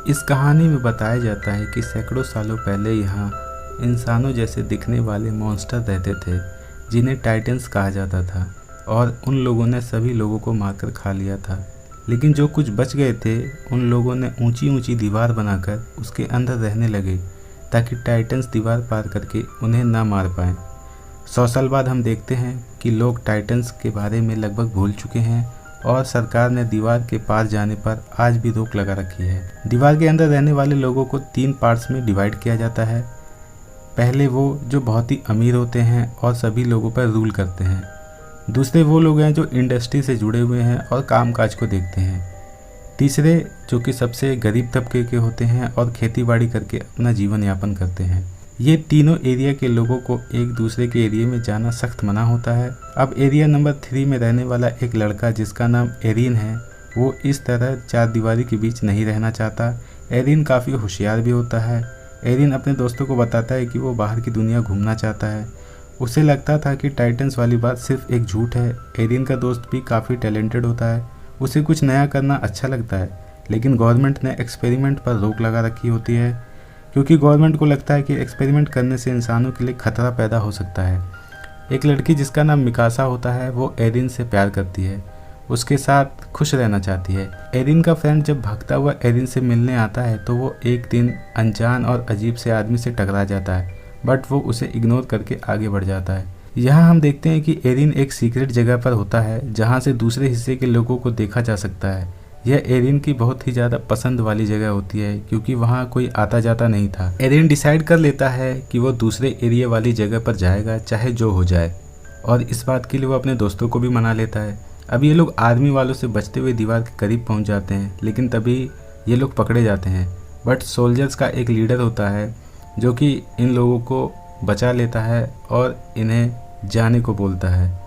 इस कहानी में बताया जाता है कि सैकड़ों सालों पहले यहाँ इंसानों जैसे दिखने वाले मॉन्स्टर रहते थे जिन्हें टाइटन्स कहा जाता था, और उन लोगों ने सभी लोगों को मारकर खा लिया था। लेकिन जो कुछ बच गए थे उन लोगों ने ऊंची ऊंची दीवार बनाकर उसके अंदर रहने लगे ताकि टाइटन्स दीवार पार करके उन्हें ना मार पाएं। 100 साल बाद हम देखते हैं कि लोग टाइटन्स के बारे में लगभग भूल चुके हैं और सरकार ने दीवार के पार जाने पर आज भी रोक लगा रखी है। दीवार के अंदर रहने वाले लोगों को 3 पार्ट्स में डिवाइड किया जाता है। पहले वो जो बहुत ही अमीर होते हैं और सभी लोगों पर रूल करते हैं। दूसरे वो लोग हैं जो इंडस्ट्री से जुड़े हुए हैं और कामकाज को देखते हैं। तीसरे जो कि सबसे गरीब तबके के होते हैं और खेतीबाड़ी करके अपना जीवन यापन करते हैं। ये तीनों एरिया के लोगों को एक दूसरे के एरिया में जाना सख्त मना होता है। अब एरिया नंबर 3 में रहने वाला एक लड़का जिसका नाम एरिन है, वो इस तरह 4 दीवारी के बीच नहीं रहना चाहता। एरिन काफ़ी होशियार भी होता है। एरिन अपने दोस्तों को बताता है कि वो बाहर की दुनिया घूमना चाहता है। उसे लगता था कि टाइटन्स वाली बात सिर्फ एक झूठ है। एरिन का दोस्त भी काफ़ी टैलेंटेड होता है, उसे कुछ नया करना अच्छा लगता है, लेकिन गवर्नमेंट ने एक्सपेरिमेंट पर रोक लगा रखी होती है क्योंकि गवर्नमेंट को लगता है कि एक्सपेरिमेंट करने से इंसानों के लिए खतरा पैदा हो सकता है। एक लड़की जिसका नाम मिकासा होता है वो एरिन से प्यार करती है, उसके साथ खुश रहना चाहती है। एरिन का फ्रेंड जब भागता हुआ एरिन से मिलने आता है तो वो एक दिन अनजान और अजीब से आदमी से टकरा जाता है, बट वो उसे इग्नोर करके आगे बढ़ जाता है। यहाँ हम देखते हैं कि एरिन एक सीक्रेट जगह पर होता है जहाँ से दूसरे हिस्से के लोगों को देखा जा सकता है। यह एरिन की बहुत ही ज़्यादा पसंद वाली जगह होती है क्योंकि वहाँ कोई आता जाता नहीं था। एरिन डिसाइड कर लेता है कि वो दूसरे एरिया वाली जगह पर जाएगा चाहे जो हो जाए, और इस बात के लिए वो अपने दोस्तों को भी मना लेता है। अब ये लोग आर्मी वालों से बचते हुए दीवार के करीब पहुँच जाते हैं, लेकिन तभी ये लोग पकड़े जाते हैं। बट सोल्जर्स का एक लीडर होता है जो कि इन लोगों को बचा लेता है और इन्हें जाने को बोलता है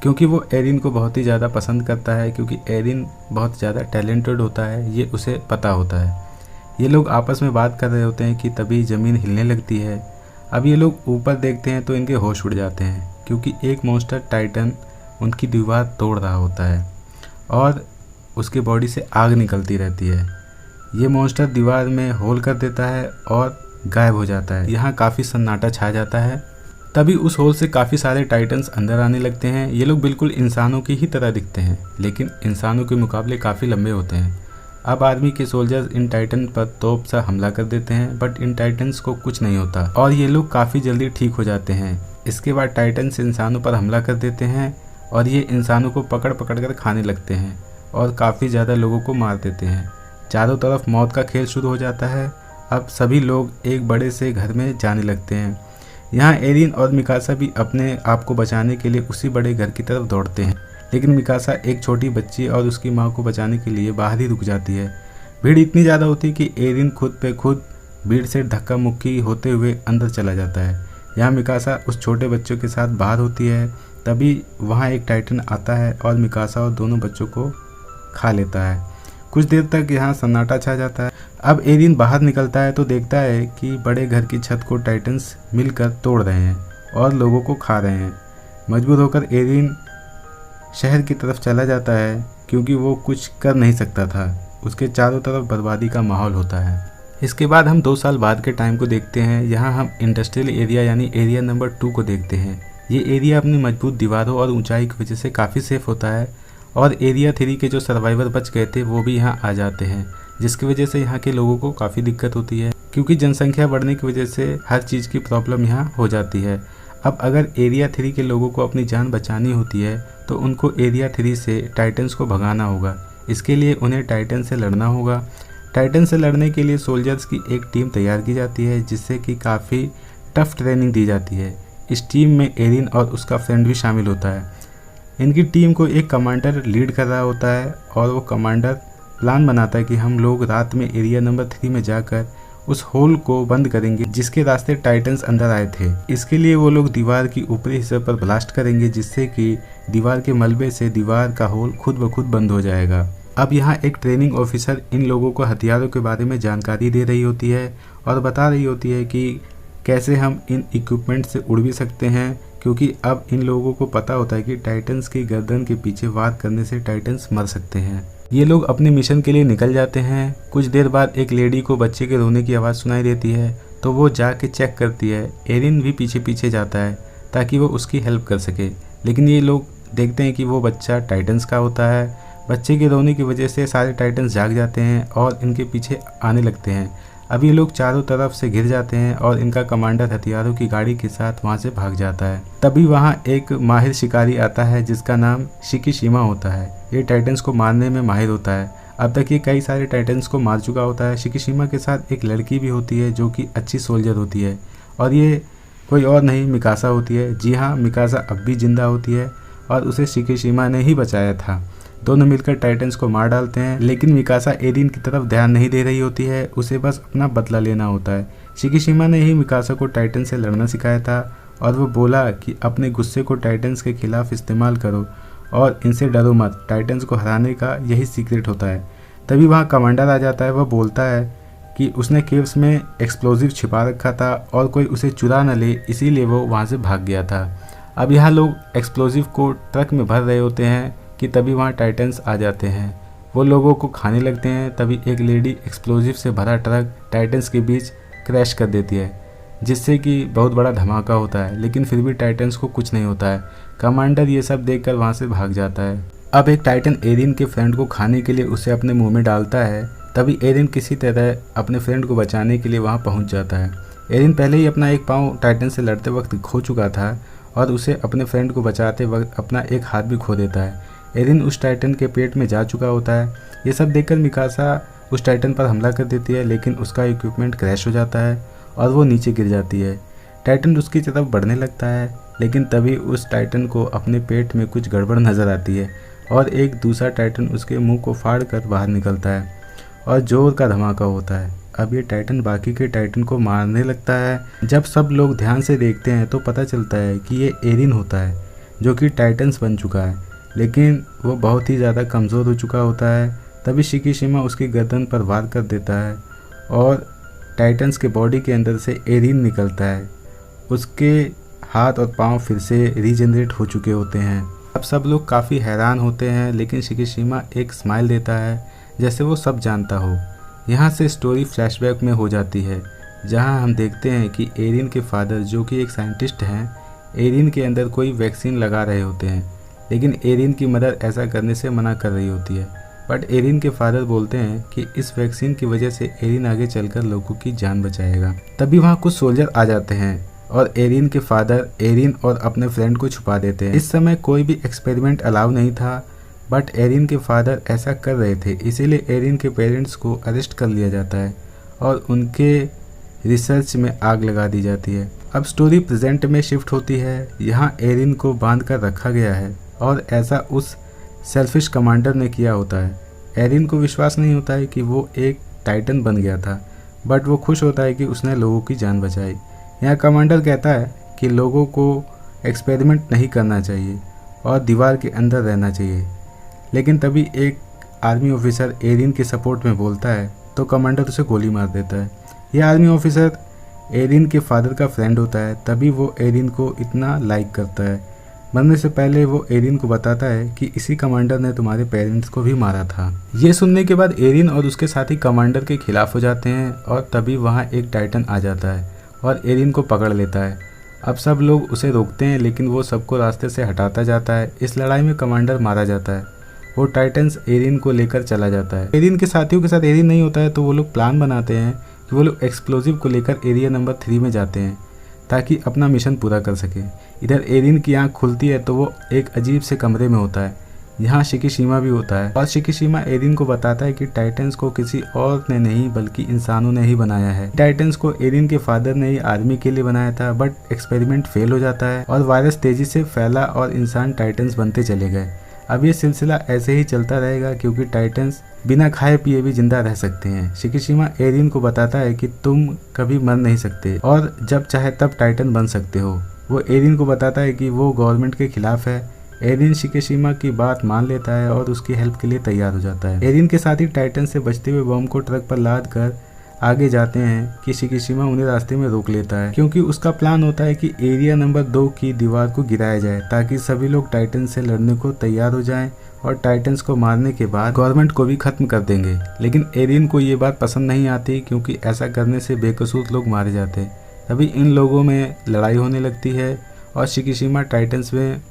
क्योंकि वो एरिन को बहुत ही ज़्यादा पसंद करता है, क्योंकि एरिन बहुत ज़्यादा टैलेंटेड होता है, ये उसे पता होता है। ये लोग आपस में बात कर रहे होते हैं कि तभी ज़मीन हिलने लगती है। अब ये लोग ऊपर देखते हैं तो इनके होश उड़ जाते हैं क्योंकि एक मॉन्स्टर टाइटन उनकी दीवार तोड़ रहा होता है और उसके बॉडी से आग निकलती रहती है। ये मॉन्स्टर दीवार में होल कर देता है और गायब हो जाता है। यहाँ काफ़ी सन्नाटा छा जाता है। तभी उस होल से काफ़ी सारे टाइटन्स अंदर आने लगते हैं। ये लोग बिल्कुल इंसानों की ही तरह दिखते हैं, लेकिन इंसानों के मुकाबले काफ़ी लंबे होते हैं। अब आर्मी के सोल्जर्स इन टाइटन पर तोप सा हमला कर देते हैं, बट इन टाइटन्स को कुछ नहीं होता और ये लोग काफ़ी जल्दी ठीक हो जाते हैं। इसके बाद टाइटन्स इंसानों पर हमला कर देते हैं और ये इंसानों को पकड़ पकड़ कर खाने लगते हैं और काफ़ी ज़्यादा लोगों को मार देते हैं। चारों तरफ मौत का खेल शुरू हो जाता है। अब सभी लोग एक बड़े से घर में जाने लगते हैं। यहाँ एरिन और मिकासा भी अपने आप को बचाने के लिए उसी बड़े घर की तरफ दौड़ते हैं, लेकिन मिकासा एक छोटी बच्ची और उसकी माँ को बचाने के लिए बाहर ही रुक जाती है। भीड़ इतनी ज़्यादा होती है कि एरिन खुद पे खुद भीड़ से धक्का मुक्की होते हुए अंदर चला जाता है। यहाँ मिकासा उस छोटे बच्चों के साथ बाहर होती है, तभी वहाँ एक टाइटन आता है और मिकासा और दोनों बच्चों को खा लेता है। कुछ देर तक यहाँ सन्नाटा छा जाता है। अब एरिन बाहर निकलता है तो देखता है कि बड़े घर की छत को टाइटन्स मिलकर तोड़ रहे हैं और लोगों को खा रहे हैं। मजबूर होकर एरिन शहर की तरफ चला जाता है क्योंकि वो कुछ कर नहीं सकता था। उसके चारों तरफ बर्बादी का माहौल होता है। इसके बाद हम 2 साल बाद के टाइम को देखते हैं। यहाँ हम इंडस्ट्रियल एरिया यानी एरिया नंबर 2 को देखते हैं। ये एरिया अपनी मजबूत दीवारों और ऊंचाई की वजह से काफ़ी सेफ होता है और एरिया 3 के जो सर्वाइवर बच गए थे वो भी यहाँ आ जाते हैं, जिसकी वजह से यहाँ के लोगों को काफ़ी दिक्कत होती है क्योंकि जनसंख्या बढ़ने की वजह से हर चीज़ की प्रॉब्लम यहाँ हो जाती है। अब अगर एरिया 3 के लोगों को अपनी जान बचानी होती है तो उनको एरिया 3 से टाइटन्स को भगाना होगा। इसके लिए उन्हें टाइटन से लड़ना होगा। टाइटन से लड़ने के लिए सोल्जर्स की एक टीम तैयार की जाती है जिससे कि काफ़ी टफ ट्रेनिंग दी जाती है। इस टीम में एरिन और उसका फ्रेंड भी शामिल होता है। इनकी टीम को एक कमांडर लीड कर रहा होता है और वो कमांडर प्लान बनाता है कि हम लोग रात में एरिया नंबर 3 में जाकर उस होल को बंद करेंगे जिसके रास्ते टाइटन्स अंदर आए थे। इसके लिए वो लोग दीवार की ऊपरी हिस्से पर ब्लास्ट करेंगे जिससे कि दीवार के मलबे से दीवार का होल खुद ब खुद बंद हो जाएगा। अब यहाँ एक ट्रेनिंग ऑफिसर इन लोगों को हथियारों के बारे में जानकारी दे रही होती है और बता रही होती है कि कैसे हम इन इक्विपमेंट से उड़ भी सकते हैं, क्योंकि अब इन लोगों को पता होता है कि टाइटन्स की गर्दन के पीछे वार करने से टाइटन्स मर सकते हैं। ये लोग अपने मिशन के लिए निकल जाते हैं। कुछ देर बाद एक लेडी को बच्चे के रोने की आवाज़ सुनाई देती है, तो वो जाके चेक करती है। एरिन भी पीछे पीछे जाता है ताकि वो उसकी हेल्प कर सके, लेकिन ये लोग देखते हैं कि वो बच्चा टाइटन्स का होता है। बच्चे के रोने की वजह से सारे टाइटन्स जाग जाते हैं और इनके पीछे आने लगते हैं। अब ये लोग चारों तरफ से घिर जाते हैं और इनका कमांडर हथियारों की गाड़ी के साथ वहाँ से भाग जाता है। तभी वहाँ एक माहिर शिकारी आता है जिसका नाम शिकीशिमा होता है। ये टाइटन्स को मारने में माहिर होता है। अब तक ये कई सारे टाइटन्स को मार चुका होता है। शिकीशिमा के साथ एक लड़की भी होती है जो कि अच्छी सोल्जर होती है, और ये कोई और नहीं मिकासा होती है। जी हाँ, मिकासा अब भी जिंदा होती है और उसे शिकीशिमा ने ही बचाया था। दोनों मिलकर टाइटन्स को मार डालते हैं, लेकिन मिकासा एरिन की तरफ ध्यान नहीं दे रही होती है। उसे बस अपना बदला लेना होता है। शिकीशिमा ने ही मिकासा को टाइटन से लड़ना सिखाया था और वो बोला कि अपने गुस्से को टाइटन्स के खिलाफ इस्तेमाल करो और इनसे डरो मत। टाइटन्स को हराने का यही सीक्रेट होता है। तभी वहाँ कमांडर आ जाता है। वह बोलता है कि उसने केव्स में एक्सप्लोजिव छिपा रखा था और कोई उसे चुरा न ले, इसीलिए वो वहाँ से भाग गया था। अब यहाँ लोग एक्सप्लोजिव को ट्रक में भर रहे होते हैं कि तभी वहाँ टाइटन्स आ जाते हैं। वो लोगों को खाने लगते हैं। तभी एक लेडी एक्सप्लोजिव से भरा ट्रक टाइटन्स के बीच क्रैश कर देती है, जिससे कि बहुत बड़ा धमाका होता है, लेकिन फिर भी टाइटन्स को कुछ नहीं होता है। कमांडर ये सब देखकर वहाँ से भाग जाता है। अब एक टाइटन एरिन के फ्रेंड को खाने के लिए उसे अपने मुंह में डालता है। तभी एरिन किसी तरह अपने फ्रेंड को बचाने के लिए वहाँ पहुँच जाता है। एरिन पहले ही अपना एक पाँव टाइटन से लड़ते वक्त खो चुका था और उसे अपने फ्रेंड को बचाते वक्त अपना एक हाथ भी खो देता है। एरिन उस टाइटन के पेट में जा चुका होता है। ये सब देखकर मिकासा उस टाइटन पर हमला कर देती है, लेकिन उसका इक्विपमेंट क्रैश हो जाता है और वो नीचे गिर जाती है। टाइटन उसकी तरफ बढ़ने लगता है, लेकिन तभी उस टाइटन को अपने पेट में कुछ गड़बड़ नज़र आती है और एक दूसरा टाइटन उसके मुंह को फाड़ कर बाहर निकलता है और जोर का धमाका होता है। अब ये टाइटन बाकी के टाइटन को मारने लगता है। जब सब लोग ध्यान से देखते हैं तो पता चलता है कि ये एरिन होता है, जो कि टाइटन्स बन चुका है, लेकिन वो बहुत ही ज़्यादा कमज़ोर हो चुका होता है। तभी शिकीशिमा उसकी गर्दन पर वार कर देता है और टाइटन्स के बॉडी के अंदर से एरिन निकलता है। उसके हाथ और पाँव फिर से रीजनरेट हो चुके होते हैं। अब सब लोग काफ़ी हैरान होते हैं, लेकिन शिकीशिमा एक स्माइल देता है जैसे वो सब जानता हो। यहाँ से स्टोरी फ्लैशबैक में हो जाती है, जहाँ हम देखते हैं कि एरिन के फादर, जो कि एक साइंटिस्ट हैं, एरिन के अंदर कोई वैक्सीन लगा रहे होते हैं, लेकिन एरिन की मदर ऐसा करने से मना कर रही होती है। बट एरिन के फादर बोलते हैं कि इस वैक्सीन की वजह से एरिन आगे चलकर लोगों की जान बचाएगा। तभी वहाँ कुछ सोल्जर आ जाते हैं और एरिन के फादर एरिन और अपने फ्रेंड को छुपा देते हैं। इस समय कोई भी एक्सपेरिमेंट अलाउ नहीं था, बट एरिन के फादर ऐसा कर रहे थे, इसीलिए एरिन के पेरेंट्स को अरेस्ट कर लिया जाता है और उनके रिसर्च में आग लगा दी जाती है। अब स्टोरी प्रेजेंट में शिफ्ट होती है। यहाँ एरिन को बांध कर रखा गया है और ऐसा उस सेल्फिश कमांडर ने किया होता है। एरिन को विश्वास नहीं होता है कि वो एक टाइटन बन गया था, बट वो खुश होता है कि उसने लोगों की जान बचाई। यहाँ कमांडर कहता है कि लोगों को एक्सपेरिमेंट नहीं करना चाहिए और दीवार के अंदर रहना चाहिए, लेकिन तभी एक आर्मी ऑफिसर एरिन के सपोर्ट में बोलता है तो कमांडर उसे गोली मार देता है। यह आर्मी ऑफिसर एरिन के फादर का फ्रेंड होता है, तभी वो एरिन को इतना लाइक करता है। मरने से पहले वो एरिन को बताता है कि इसी कमांडर ने तुम्हारे पेरेंट्स को भी मारा था। ये सुनने के बाद एरिन और उसके साथी कमांडर के खिलाफ हो जाते हैं और तभी वहाँ एक टाइटन आ जाता है और एरिन को पकड़ लेता है। अब सब लोग उसे रोकते हैं, लेकिन वो सबको रास्ते से हटाता जाता है। इस लड़ाई में कमांडर मारा जाता है। वो टाइटन्स एरिन को लेकर चला जाता है। एरिन के साथियों के साथ एरिन नहीं होता है, तो वो लोग प्लान बनाते हैं कि वो लोग एक्सप्लोजिव को लेकर एरिया नंबर 3 में जाते हैं ताकि अपना मिशन पूरा कर सके। इधर एरिन की आँख खुलती है तो वो एक अजीब से कमरे में होता है। यहाँ शिकीशिमा भी होता है और शिकीशिमा एरिन को बताता है कि टाइटन्स को किसी और ने नहीं बल्कि इंसानों ने ही बनाया है। टाइटन्स को एरिन के फादर ने ही आर्मी के लिए बनाया था, बट एक्सपेरिमेंट फेल हो जाता है और वायरस तेजी से फैला और इंसान टाइटन्स बनते चले गए। अब ये सिलसिला ऐसे ही चलता रहेगा क्योंकि टाइटन्स बिना खाए पिए भी जिंदा रह सकते हैं। शिकीशिमा एरिन को बताता है कि तुम कभी मर नहीं सकते और जब चाहे तब टाइटन बन सकते हो। वो एरिन को बताता है कि वो गवर्नमेंट के खिलाफ है। एरिन शिकीशिमा की बात मान लेता है और उसकी हेल्प के लिए तैयार हो जाता है। एरिन के साथ ही टाइटन से बचते हुए बम को ट्रक पर लाद कर आगे जाते हैं कि शिकिशिमा उन्हें रास्ते में रोक लेता है, क्योंकि उसका प्लान होता है कि एरिया नंबर 2 की दीवार को गिराया जाए ताकि सभी लोग टाइटन से लड़ने को तैयार हो जाएं और टाइटन्स को मारने के बाद गवर्नमेंट को भी खत्म कर देंगे। लेकिन एरियन को ये बात पसंद नहीं आती, क्योंकि ऐसा करने से बेकसूर लोग मारे जाते। तभी इन लोगों में लड़ाई होने लगती है और शिकिशिमा टाइटन्स में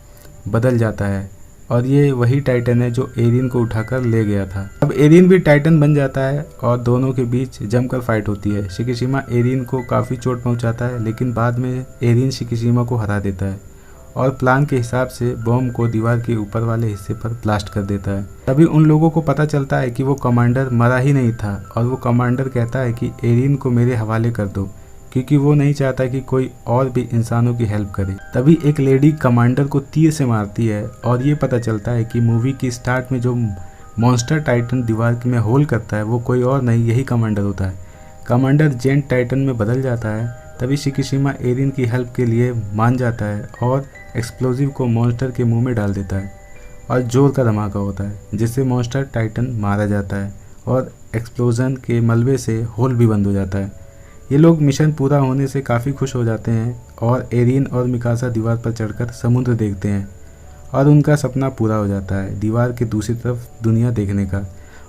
बदल जाता है और ये वही टाइटन है जो एरियन को उठाकर ले गया था। अब एरियन भी टाइटन बन जाता है और दोनों के बीच जमकर फाइट होती है। शिकिशिमा एरियन को काफ़ी चोट पहुंचाता है, लेकिन बाद में एरियन शिकिशिमा को हरा देता है और प्लान के हिसाब से बॉम्ब को दीवार के ऊपर वाले हिस्से पर ब्लास्ट कर देता है। तभी उन लोगों को पता चलता है कि वो कमांडर मरा ही नहीं था और वो कमांडर कहता है कि एरियन को मेरे हवाले कर दो, क्योंकि वो नहीं चाहता कि कोई और भी इंसानों की हेल्प करे। तभी एक लेडी कमांडर को तीर से मारती है और ये पता चलता है कि मूवी की स्टार्ट में जो मॉन्स्टर टाइटन दीवार में होल करता है वो कोई और नहीं, यही कमांडर होता है। कमांडर जेंट टाइटन में बदल जाता है। तभी शिकिशिमा एरियन की हेल्प के लिए मान जाता है और एक्सप्लोजिव को मॉन्स्टर के मुंह में डाल देता है और जोर का धमाका होता है, जिससे मॉन्स्टर टाइटन मारा जाता है और एक्सप्लोजन के मलबे से होल भी बंद हो जाता है। ये लोग मिशन पूरा होने से काफ़ी खुश हो जाते हैं और एरियन और मिकासा दीवार पर चढ़कर समुद्र देखते हैं और उनका सपना पूरा हो जाता है दीवार के दूसरी तरफ दुनिया देखने का।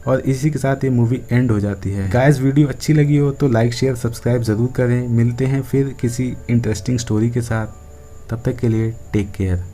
और इसी के साथ ये मूवी एंड हो जाती है। गाइस, वीडियो अच्छी लगी हो तो लाइक शेयर सब्सक्राइब ज़रूर करें। मिलते हैं फिर किसी इंटरेस्टिंग स्टोरी के साथ, तब तक के लिए टेक केयर।